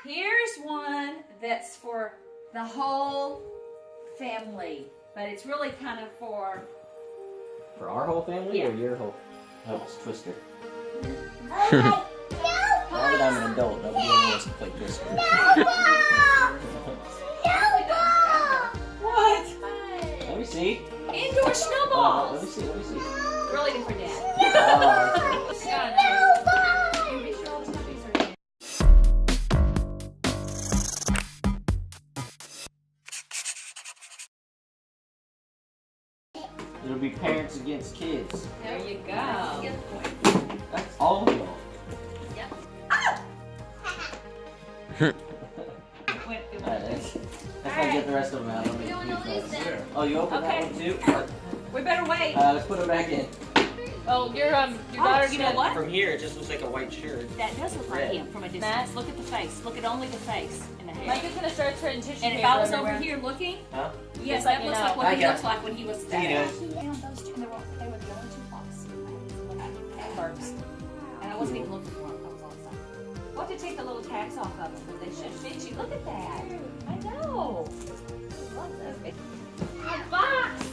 Here's one that's for the whole family, but it's really kind of for our whole family Yeah. or your whole? Oh, it's Twister. No! Now that I'm an adult, nobody ever wants to play Twister. No! what? Let me see. Indoor Let snowballs. me see. Let me see. Really good for Dad. Oh, Be sure all the stuffies are in. it'll be parents against kids. There you go. That's all of y'all. Yep. That's how I get the rest of them out. We don't want to lose them. Oh, you open that one too? We better wait. Let's put them back in. Oh, your daughter, you know what? From here, it just looks like a white shirt. That does look like him from a distance. Look at the face. Look at only the face and the hair. Micah's gonna start spreading tissue And if paper I was over everywhere. here looking, Huh? yes, Just that let looks you like know. what he Okay. looks like when he was See you there. guys. Those two, and they were the only two fox. Birds. And I wasn't even looking for them. I was all excited. We'll have to take the little tags off of them, but they should fit you. Look at that. I know. A fox.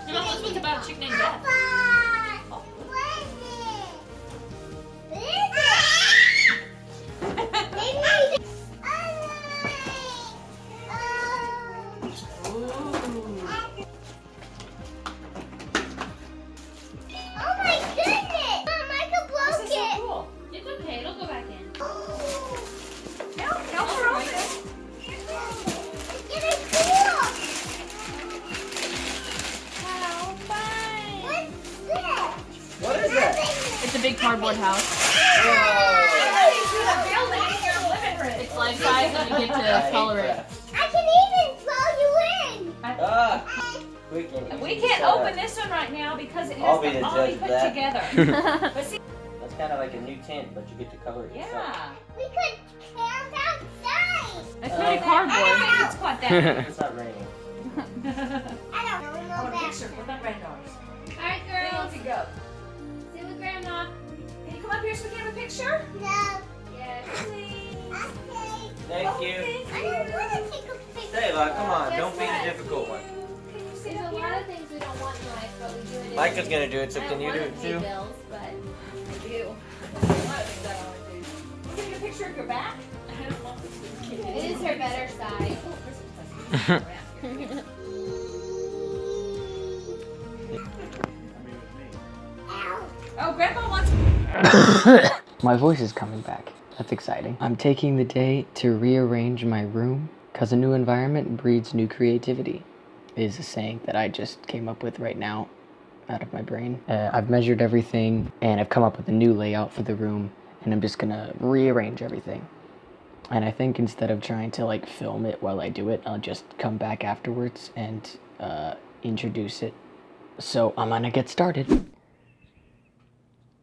You know, this one's about a chick named Beth. It's okay, it'll go back in. Help her open it. What is that? It's a big cardboard house. It's life size and you get to color it. I can even throw you in. We can't open this one right now because it I'll has be to the all be judge of put that. together. But see, That's kind of like a new tent, but you get to color it yourself. yeah. We could camp outside. It's I really don't cardboard. think it's quite that. It's not raining. I don't know. I want a picture. We're not granddaughters. Alright, Where girls. wants to go? See with Grandma. Can you come up here so we can have a picture? No. Yes, please. Okay. Thank you. I don't want to take a picture. Stella, come on. Guess Don't be what? the difficult one. Can you sit There's a up lot here? of things we don't want in life, but we do it. Micah's gonna do it, so I can don't you do wanna it pay too? bills, but I do. We'll give you a picture of your back. It is her better side. Oh, Grandma wants. My voice is coming back. That's exciting. I'm taking the day to rearrange my room because a new environment breeds new creativity is a saying that I just came up with right now out of my brain. I've measured everything and I've come up with a new layout for the room and I'm just gonna rearrange everything. And I think instead of trying to like film it while I do it, I'll just come back afterwards and introduce it. So I'm gonna get started.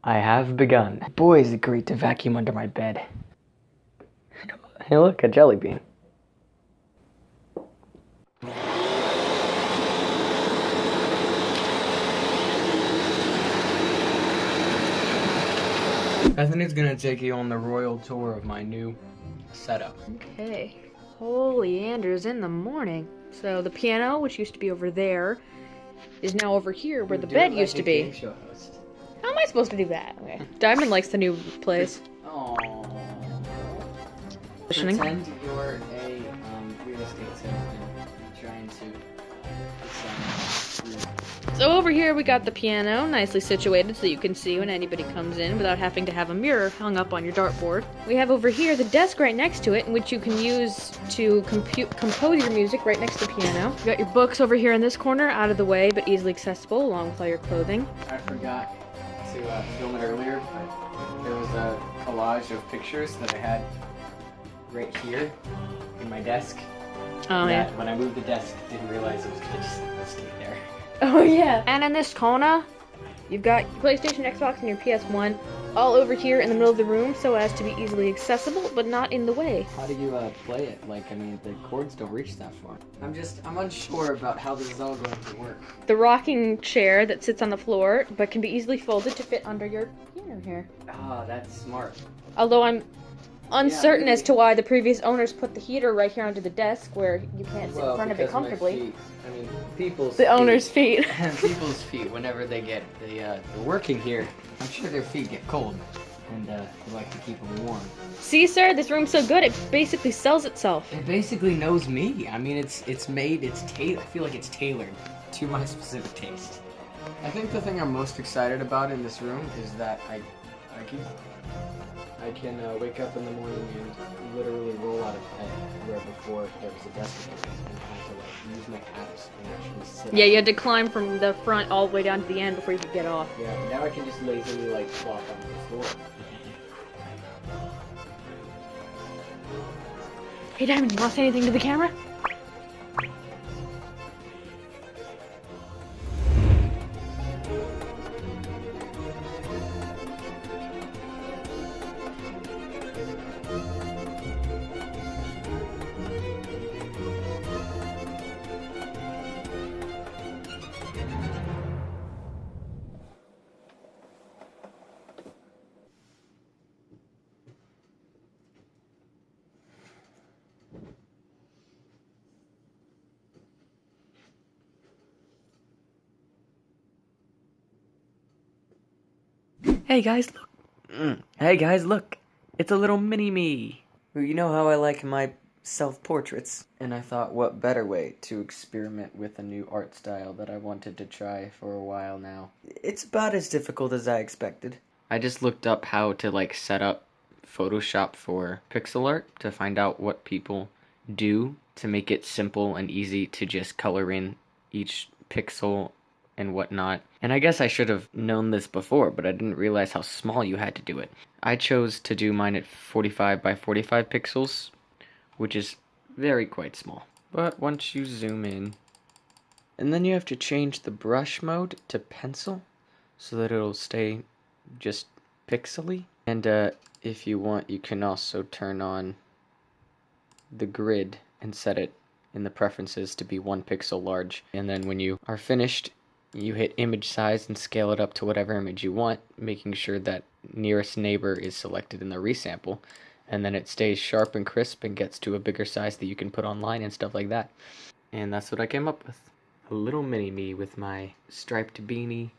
I have begun. Boy, is it great to vacuum under my bed. Hey look, a jelly bean. Bethany's gonna take you on the royal tour of my new setup. Okay. Holy Andrews in the morning. So the piano, which used to be over there, is now over here where the bed used to be. How am I supposed to do that? Okay. Diamond likes the new place. Aww. Listening. Pretend you're a real estate salesman trying to So over here we got the piano, nicely situated so you can see when anybody comes in without having to have a mirror hung up on your dartboard. We have over here the desk right next to it, in which you can use to compose your music right next to the piano. You got your books over here in this corner, out of the way but easily accessible, along with all your clothing. I forgot to film it earlier, but there was a collage of pictures that I had right here in my desk. Oh that yeah. when I moved the desk, didn't realize it was gonna just stay there. Oh yeah. And in this corner, you've got your PlayStation, Xbox, and your PS1 all over here in the middle of the room so as to be easily accessible but not in the way. How do you play it? Like, I mean, the chords don't reach that far. I'm unsure about how this is all going to work. The rocking chair that sits on the floor but can be easily folded to fit under your piano here. Ah, that's smart. Although I'm uncertain as maybe. to why the previous owners put the heater right here under the desk where you can't sit in front of it because my comfortably. feet- I mean, people's The feet. owner's feet. People's feet, whenever they get they're working here, I'm sure their feet get cold, and they like to keep them warm. See, sir, this room's so good it basically sells itself. It basically knows me. I mean, it's tailored. I feel like it's tailored to my specific taste. I think the thing I'm most excited about in this room is that I can wake up in the morning and literally roll out of bed, where before there was a desk at the end, and I had to like use my abs and actually sit. Yeah, up. you had to climb from the front all the way down to the end before you could get off. Yeah, now I can just lazily like flop on the floor. Hey, Diamond, you want to say anything to the camera? Hey guys, look. Hey guys, look. It's a little mini-me. You know how I like my self-portraits. And I thought, what better way to experiment with a new art style that I wanted to try for a while now. It's about as difficult as I expected. I just looked up how to like set up Photoshop for pixel art to find out what people do to make it simple and easy to just color in each pixel and whatnot. And I guess I should have known this before, but I didn't realize how small you had to do it. I chose to do mine at 45 by 45 pixels, which is quite small. But once you zoom in, and then you have to change the brush mode to pencil so that it'll stay just pixely. And if you want, you can also turn on the grid and set it in the preferences to be 1 pixel large. And then when you are finished, you hit image size and scale it up to whatever image you want, making sure that nearest neighbor is selected in the resample, and then it stays sharp and crisp and gets to a bigger size that you can put online and stuff like that. And that's what I came up with. A little mini-me with my striped beanie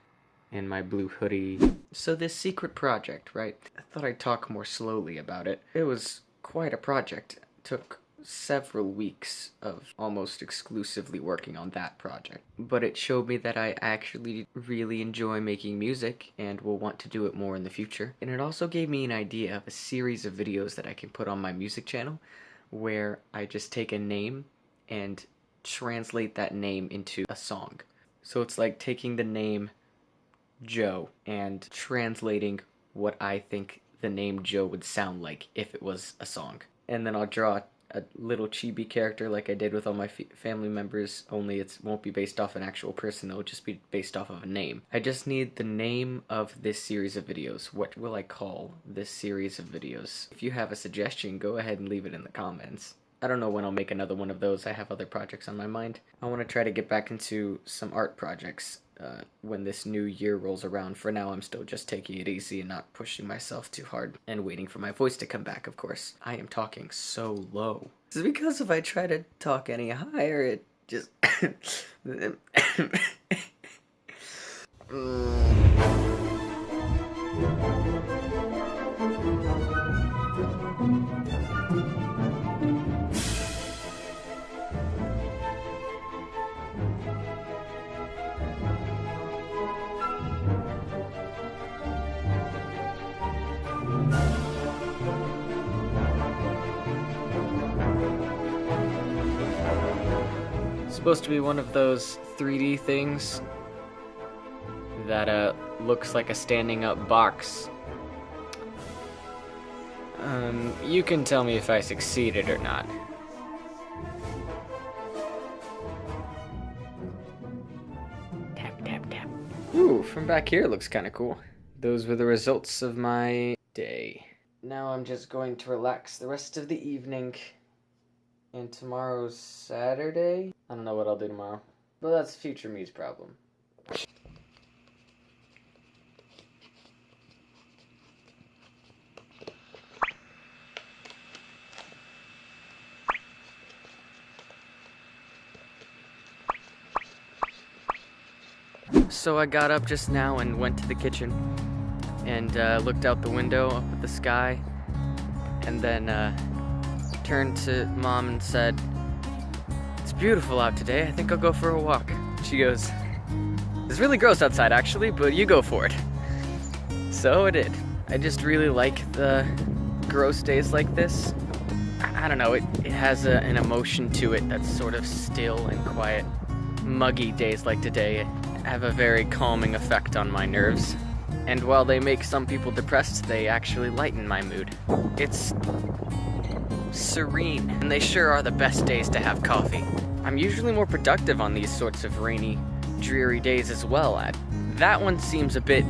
and my blue hoodie. So this secret project, right? I thought I'd talk more slowly about it. It was quite a project. It took several weeks of almost exclusively working on that project. But it showed me that I actually really enjoy making music and will want to do it more in the future. And it also gave me an idea of a series of videos that I can put on my music channel where I just take a name and translate that name into a song. So it's like taking the name Joe and translating what I think the name Joe would sound like if it was a song. And then I'll draw a little chibi character like I did with all my family members, only it won't be based off an actual person, it'll just be based off of a name. I just need the name of this series of videos. What will I call this series of videos? If you have a suggestion, go ahead and leave it in the comments. I don't know when I'll make another one of those. I have other projects on my mind. I want to try to get back into some art projects when this new year rolls around. For now, I'm still just taking it easy and not pushing myself too hard and waiting for my voice to come back, of course. I am talking so low. This is because if I try to talk any higher, it just... Supposed to be one of those 3D things that looks like a standing up box. You can tell me if I succeeded or not. Tap, tap, tap. Ooh, from back here it looks kind of cool. Those were the results of my day. Now I'm just going to relax the rest of the evening. And tomorrow's Saturday? I don't know what I'll do tomorrow. But that's future me's problem. So I got up just now and went to the kitchen and looked out the window up at the sky, and then turned to Mom and said, "It's beautiful out today. I think I'll go for a walk." She goes, "It's really gross outside actually, but you go for it." So I did. I just really like the gross days like this. I don't know, it has an emotion to it that's sort of still and quiet. Muggy days like today have a very calming effect on my nerves. And while they make some people depressed, they actually lighten my mood. It's serene, and they sure are the best days to have coffee. I'm usually more productive on these sorts of rainy, dreary days as well. That one seems a bit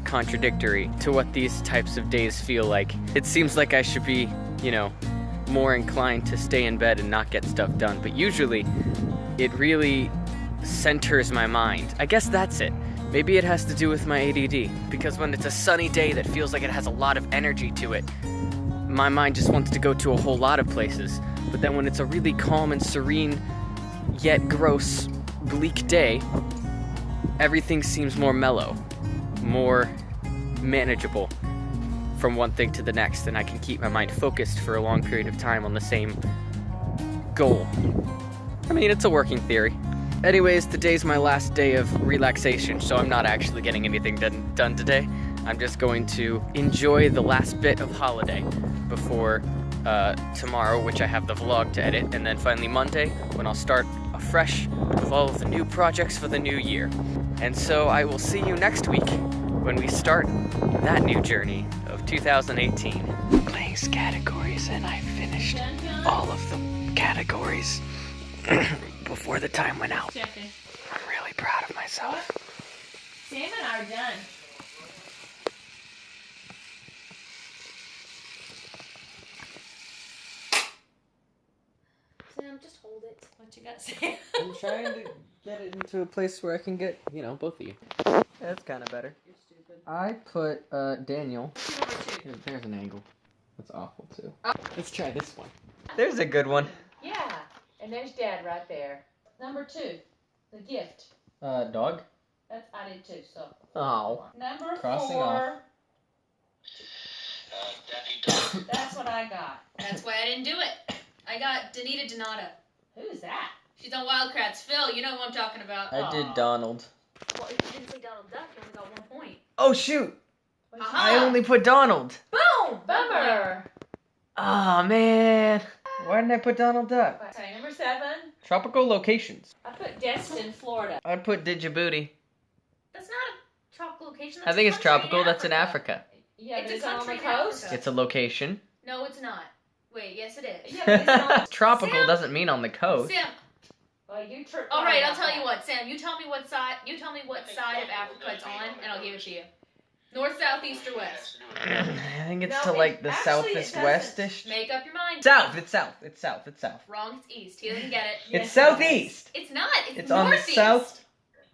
contradictory to what these types of days feel like. It seems like I should be, you know, more inclined to stay in bed and not get stuff done, but usually it really centers my mind. I guess that's it. Maybe it has to do with my ADD, because when it's a sunny day that feels like it has a lot of energy to it, my mind just wants to go to a whole lot of places. But then when it's a really calm and serene, yet gross, bleak day, everything seems more mellow, more manageable from one thing to the next, and I can keep my mind focused for a long period of time on the same goal. I mean, it's a working theory. Anyways, today's my last day of relaxation, so I'm not actually getting anything done today. I'm just going to enjoy the last bit of holiday before tomorrow, which I have the vlog to edit, and then finally Monday, when I'll start afresh with all of the new projects for the new year. And so I will see you next week when we start that new journey of 2018. Place categories, and I finished all of the categories before the time went out. Checking. I'm really proud of myself. Sam and I are done. Sam, just hold it. What you got, Sam? I'm trying to get it into a place where I can get, you know, both of you. That's kind of better. You're stupid. I put Daniel. Number 2. There's an angle. That's awful too. Oh. Let's try this one. There's a good one. Yeah. And there's Dad right there. Number 2. The gift. Dog. That's I did too. So. Oh. Number Crossing 4. off. That's what I got. That's why I didn't do it. I got Danita Donata. Who's that? She's on Wildcrats. Phil, you know who I'm talking about. I did Donald. Well, if you didn't say Donald Duck, you only got 1 point. Oh shoot! Aha! I only put Donald. Boom! Bummer. Oh man. Why didn't I put Donald Duck? Okay, number 7. Tropical locations. I put Destin, Florida. I put Djibouti. That's not a tropical location. I That's think a it's country tropical. That's in Africa. Yeah, It's but a it's on the country in coast. Africa. It's a location. No, it's not. Wait, yes it is. Yeah, but it's on. Tropical Sam? doesn't mean on the coast. Sam, Well, you tripped. all right, out I'll about tell you that. what. Sam, you tell me what side. You tell me what side of Africa it's on, and I'll give it to you. North, south, east, or west. I think it's No, to like it- the actually, it southeast doesn't. westish. Make up your mind. South. It's south. It's south. It's south. Wrong. It's east. He doesn't get it. Yes, It's southeast. It's not. It's on the northeast. south.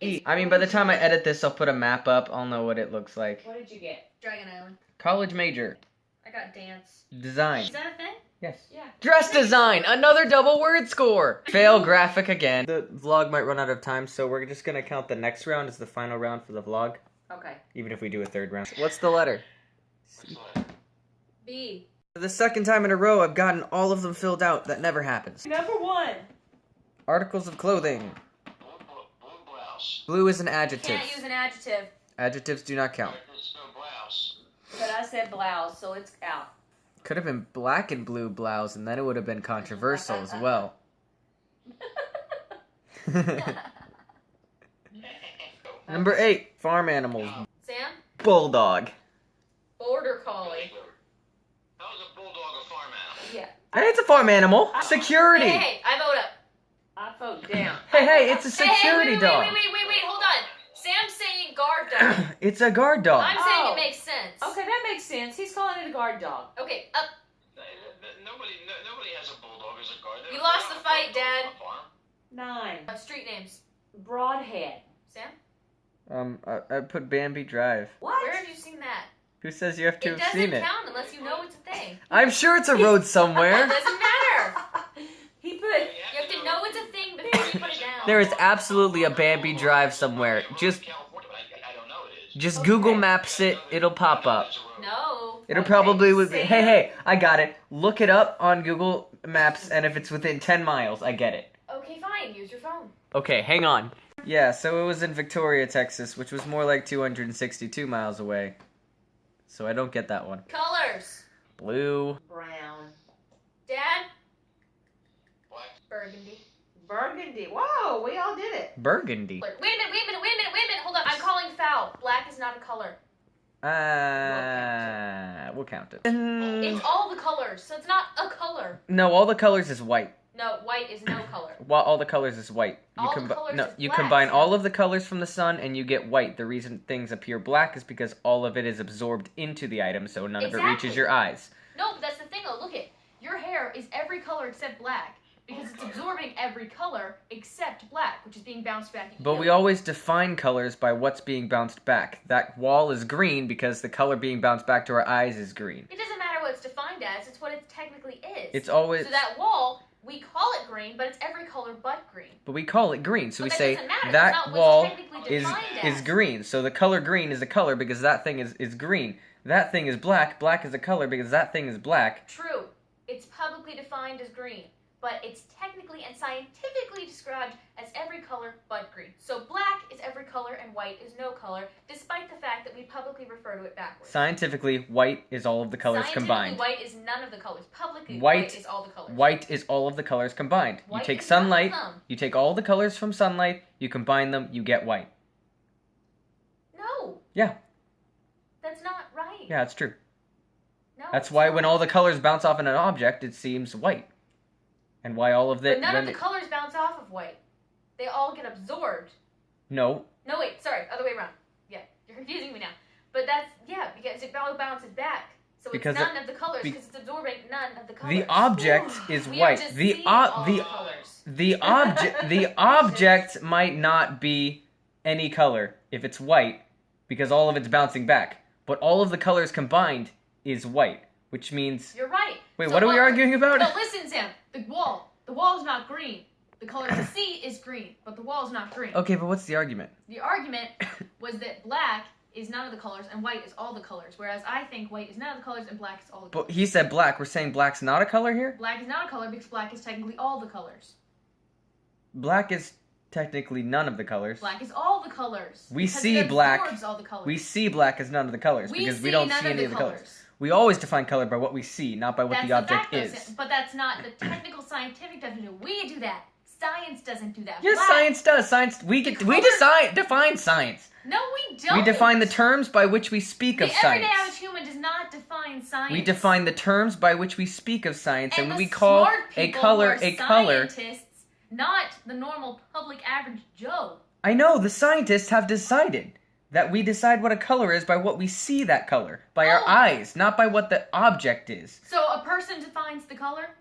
East. I mean, by the time I edit this, I'll put a map up. I'll know what it looks like. What did you get? Dragon Island. College major. I got dance. Design. Is that a thing? Yes. Yeah. Dress design. Another double word score. Fail graphic again. The vlog might run out of time, so we're just gonna count the next round as the final round for the vlog. Okay. Even if we do a third round. What's the letter? B. For the second time in a row, I've gotten all of them filled out. That never happens. Number 1. Articles of clothing. Blue is an adjective. Can't use an adjective. Adjectives do not count. But I said blouse, so it's out. Could have been black and blue blouse, and then it would have been controversial as well. Number 8, farm animals. Sam? Bulldog. Border collie. How is a bulldog a farm animal? Yeah. Hey, it's a farm animal. Security. Hey, I vote up. I vote down. Hey, it's a security wait, dog. Wait, hold on. Sam's saying guard dog. It's a guard dog. I'm saying Oh. it makes sense. Okay, that makes sense. He's calling it a guard dog. Okay, up. Nobody has a bulldog as a guard. You lost the fight, Dad. 9. Street names. Broadhead. Sam? I put Bambi Drive. What? Where have you seen that? Who says you have to It have doesn't seen it? count unless you know it's a thing. I'm sure it's a road It somewhere. doesn't matter. He put. You have to know it's a thing before you put it down. There is absolutely a Bambi Drive somewhere. Just California, but I don't know it is. just Google Maps it, it'll pop up. No. It'll Okay, probably would be, say hey, I got it. Look it up on Google Maps, and if it's within 10 miles, I get it. Okay, fine. Use your phone. Okay, hang on. Yeah, so it was in Victoria, Texas, which was more like 262 miles away. So I don't get that one. Colors. Blue. Brown. Dad? What? Burgundy. Burgundy. Whoa, we all did it. Burgundy. Wait a minute. Hold on. I'm calling foul. Black is not a color. We'll count it. It's all the colors, so it's not a color. No, all the colors is white. No, white is no color. Well, all the colors is white. All the colors no, is you black, combine so- all of the colors from the sun and you get white. The reason things appear black is because all of it is absorbed into the item, so none of it reaches Exactly. your eyes. No, but that's the thing though. Look it. Your hair is every color except black because it's absorbing every color except black, which is being bounced back at But you. we always define colors by what's being bounced back. That wall is green because the color being bounced back to our eyes is green. It doesn't matter what it's defined as. It's what it technically is. It's always... So that wall, we call it green, but it's every color but green. But we call it green, so But we that say doesn't matter. That's that not what's wall technically is defined is as. green. So the color green is a color because that thing is green. That thing is black. Black is a color because that thing is black. True. It's publicly defined as green, but it's technically and scientifically described as every color but green. So black is every color and white is no color, despite the fact that we publicly refer to it backwards. Scientifically, white is all of the colors Scientifically, combined. white is none of the colors. Publicly, White- white is all the colors. White is all of the colors combined. White You take is none of sunlight, them. you take all the colors from sunlight, you combine them, you get white. No. Yeah. That's not right. Yeah, it's true. No, That's it's why not. when all the colors bounce off in an object, it seems white. And why all of the... But none when of the colors bounce off of white. They all get absorbed. No. No, wait, sorry, other way around. Yeah, you're confusing me now. But that's, yeah, because it all bounces back. So Because it's none of the colors, because it's absorbing none of the colors. The object is We white. have to The see all the colors. the object might not be any color if it's white because all of it's bouncing back. But all of the colors combined is white, which means... You're right. Wait, So what are we arguing about? No, listen, Sam. The wall is not green. The color to see is green, but the wall is not green. Okay, but what's the argument? The argument was that black is none of the colors and white is all the colors, whereas I think white is none of the colors and black is all the colors. But he said black. We're saying black's not a color here? Black is not a color because black is technically all the colors. Black is technically none of the colors. Black is all the colors. We because see it black. absorbs all the colors. We see black as none of the colors because we don't none see of any of the colors. colors. We always define color by what we see, not by what That's the object fact, though, is. Sam, but that's not the technical scientific definition. We do that. Science doesn't do that. Yes, Black- science does. Science. We define science. No, we don't. We define the terms by which we speak of The everyday science. average human does not define science. We define the terms by which we speak of science, and the we call smart a people color who are a color. Scientists, not the normal public average Joe. I know the scientists have decided that we decide what a color is by what we see that color, by our Oh. eyes, not by what the object is. So a person defines the color?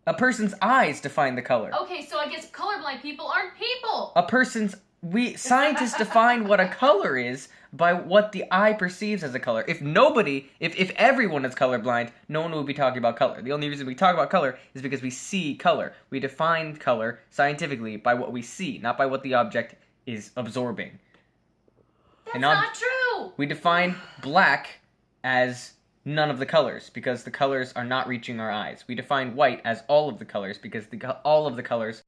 A person's eyes define the color. Okay, so I guess colorblind people aren't people. A person's scientists define what a color is by what the eye perceives as a color. If everyone is colorblind, no one would be talking about color. The only reason we talk about color is because we see color. We define color scientifically by what we see, not by what the object is absorbing. That's An not true. We define black as none of the colors because the colors are not reaching our eyes. We define white as all of the colors because all of the colors